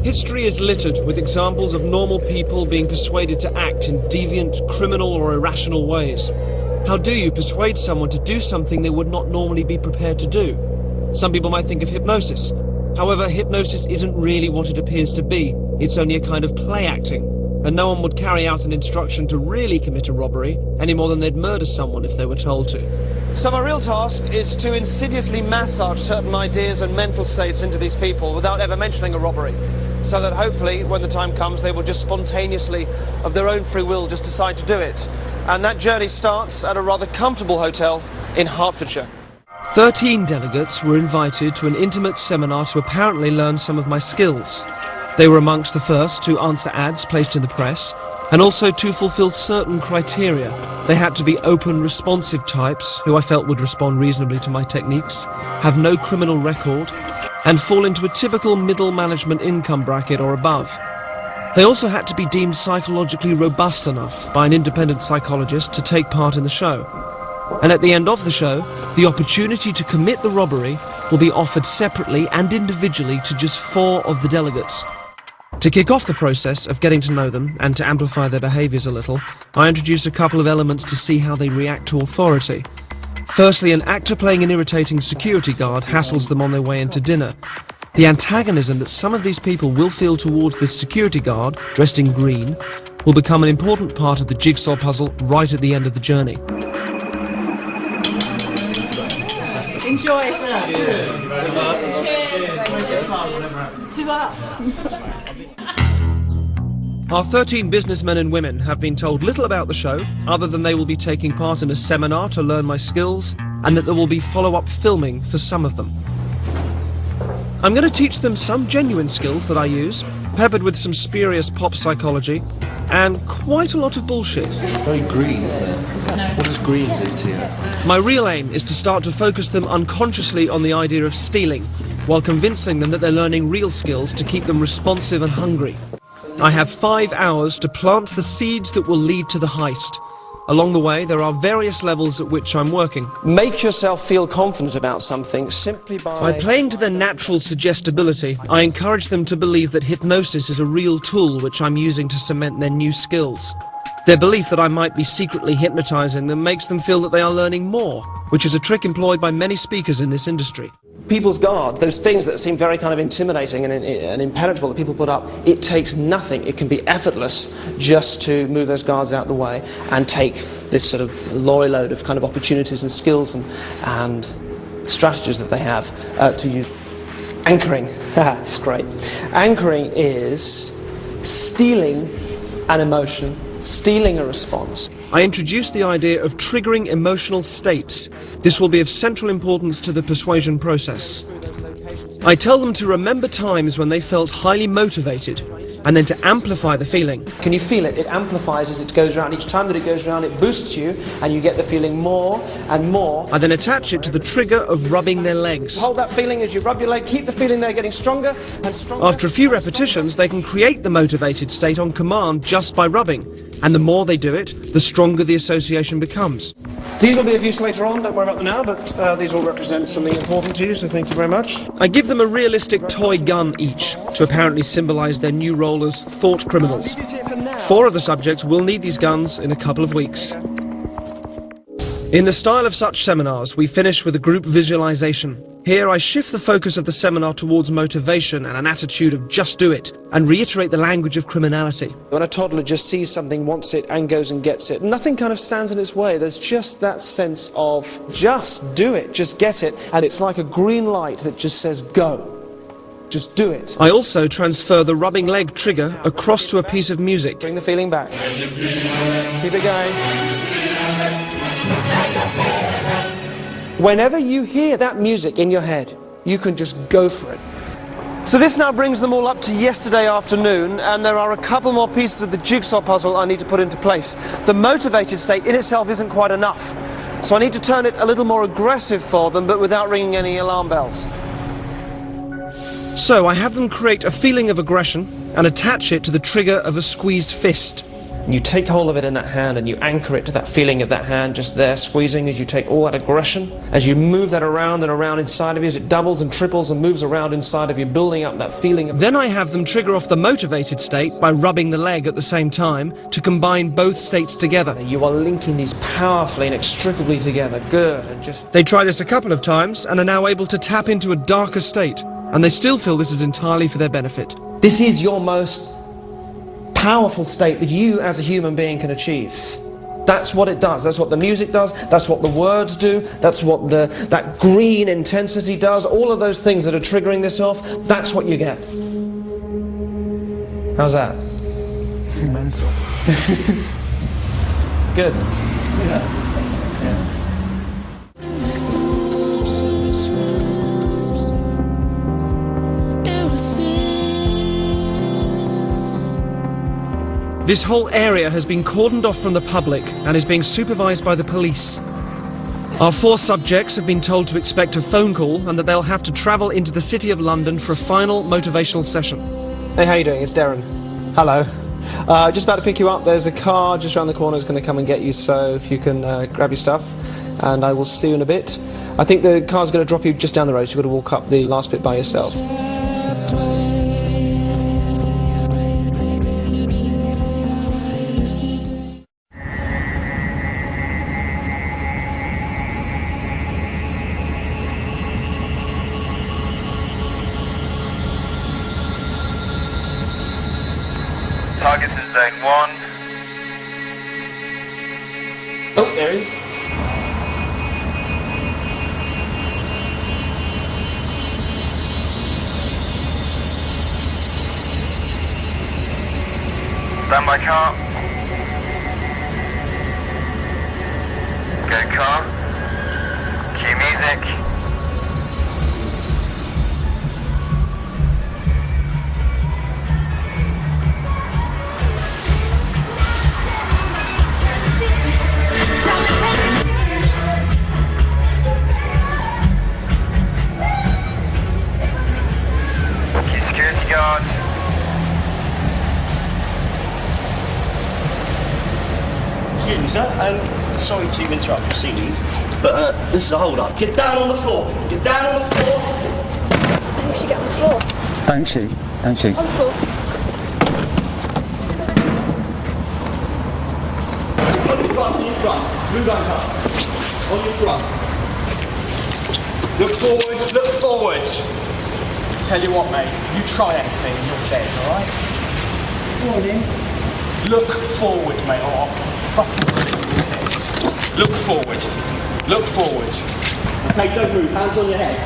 History is littered with examples of normal people being persuaded to act in deviant, criminal or irrational ways. How do you persuade someone to do something they would not normally be prepared to do? Some people might think of hypnosis. However, hypnosis isn't really what it appears to be. It's only a kind of play acting, and no one would carry out an instruction to really commit a robbery any more than they'd murder someone if they were told to. So my real task is to insidiously massage certain ideas and mental states into these people without ever mentioning a robbery, so that hopefully when the time comes they will just spontaneously, of their own free will, just decide to do it. And that journey starts at a rather comfortable hotel in Hertfordshire. 13 delegates were invited to an intimate seminar to apparently learn some of my skills. They were amongst the first to answer ads placed in the press, and also to fulfill certain criteria. They had to be open, responsive types who I felt would respond reasonably to my techniques, have no criminal record, and fall into a typical middle management income bracket or above. They also had to be deemed psychologically robust enough by an independent psychologist to take part in the show. And at the end of the show, the opportunity to commit the robbery will be offered separately and individually to just 4 of the delegates. To kick off the process of getting to know them and to amplify their behaviours a little, I introduce a couple of elements to see how they react to authority. Firstly, an actor playing an irritating security guard hassles them on their way into dinner. The antagonism that some of these people will feel towards this security guard, dressed in green, will become an important part of the jigsaw puzzle right at the end of the journey. Enjoy. Cheers. To us. Our 13 businessmen and women have been told little about the show, other than they will be taking part in a seminar to learn my skills, and that there will be follow-up filming for some of them. I'm going to teach them some genuine skills that I use, peppered with some spurious pop psychology, and quite a lot of bullshit. Very green, isn't it? What does green do to you? My real aim is to start to focus them unconsciously on the idea of stealing, while convincing them that they're learning real skills to keep them responsive and hungry. I have 5 hours to plant the seeds that will lead to the heist. Along the way, there are various levels at which I'm working. Make yourself feel confident about something simply by playing to their natural suggestibility. I encourage them to believe that hypnosis is a real tool which I'm using to cement their new skills. Their belief that I might be secretly hypnotizing them makes them feel that they are learning more, which is a trick employed by many speakers in this industry. People's guard, those things that seem very kind of intimidating and impenetrable that people put up, it takes nothing. It can be effortless just to move those guards out the way and take this sort of lorry load of kind of opportunities and skills and strategies that they have to use. Anchoring, it's great. Anchoring is stealing an emotion, stealing a response. I introduced the idea of triggering emotional states. This will be of central importance to the persuasion process. I tell them to remember times when they felt highly motivated, and then to amplify the feeling. Can you feel it? It amplifies as it goes around. Each time that it goes around, it boosts you, and you get the feeling more and more. I then attach it to the trigger of rubbing their legs. Hold that feeling as you rub your leg. Keep the feeling there getting stronger and stronger. After a few repetitions, they can create the motivated state on command just by rubbing. And the more they do it, the stronger the association becomes. These will be of use later on, don't worry about them now, but these will represent something important to you, so thank you very much. I give them a realistic toy gun each, to apparently symbolise their new role as thought criminals. 4 of the subjects will need these guns in a couple of weeks. In the style of such seminars, we finish with a group visualization. Here I shift the focus of the seminar towards motivation and an attitude of just do it, and reiterate the language of criminality. When a toddler just sees something, wants it, and goes and gets it, nothing kind of stands in its way. There's just that sense of just do it, just get it, and it's like a green light that just says go. Just do it. I also transfer the rubbing leg trigger across to a piece of music. Bring the feeling back. Keep it going. Whenever you hear that music in your head, you can just go for it. So this now brings them all up to yesterday afternoon, and there are a couple more pieces of the jigsaw puzzle I need to put into place. The motivated state in itself isn't quite enough, so I need to turn it a little more aggressive for them, but without ringing any alarm bells. So I have them create a feeling of aggression and attach it to the trigger of a squeezed fist. And you take hold of it in that hand and you anchor it to that feeling of that hand just there squeezing as you take all that aggression. As you move that around and around inside of you, as it doubles and triples and moves around inside of you, building up that feeling. Then I have them trigger off the motivated state by rubbing the leg at the same time to combine both states together. You are linking these powerfully and inextricably together. Good. And just they try this a couple of times and are now able to tap into a darker state. And they still feel this is entirely for their benefit. This is your most powerful state that you as a human being can achieve. That's what it does. That's what the music does. That's what the words do. That's what that green intensity does. All of those things that are triggering this off, that's what you get. How's that? Mental. Good. Yeah. This whole area has been cordoned off from the public and is being supervised by the police. Our 4 subjects have been told to expect a phone call and that they'll have to travel into the City of London for a final motivational session. Hey, how you doing? It's Derren. Hello. Just about to pick you up. There's a car just around the corner that's going to come and get you, so if you can grab your stuff, and I will see you in a bit. I think the car's going to drop you just down the road, so you've got to walk up the last bit by yourself. Target is zone 1. Oh, there he is. Stand by car. Go car. Cue music. Security guard. Excuse me, sir. Sorry to interrupt proceedings, but this is a hold-up. Get down on the floor. Get down on the floor. I think you should get on the floor. Don't she? Don't she? On the floor. On your front, on your front. Move on, car. On your front. Look forward, look forward. Tell you what, mate, you try anything and you're dead, alright? Go on in. Look forward, mate, or I'll fucking put it in your head. Look forward. Look forward. Okay, don't move. Hands on your head.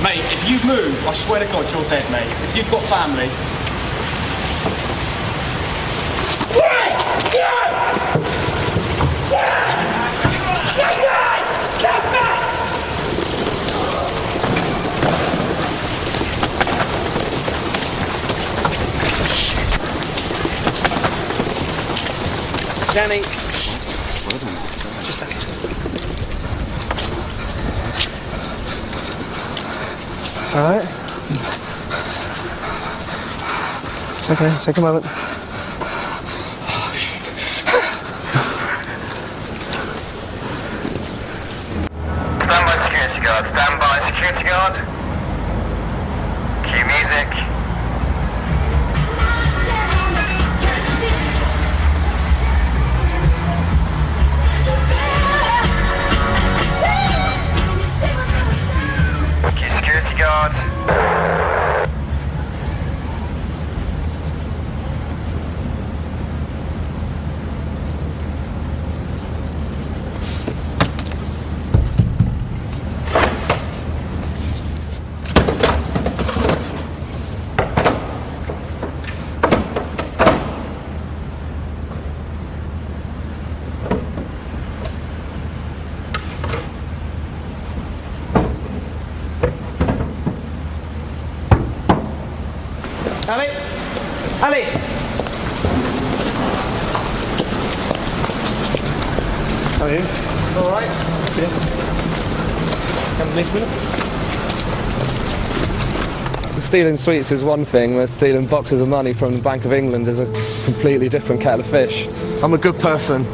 Mate, if you move, I swear to God, you're dead, mate. If you've got family... Danny. Just a second. Alright. It's okay, take a moment. Stand by security guard. Stand by security guard. Cue music. Cue security guard. Ali! Ali! How are you? Alright. Yeah. Come with me. stealing sweets is one thing, but stealing boxes of money from the Bank of England is a completely different kettle of fish. I'm a good person.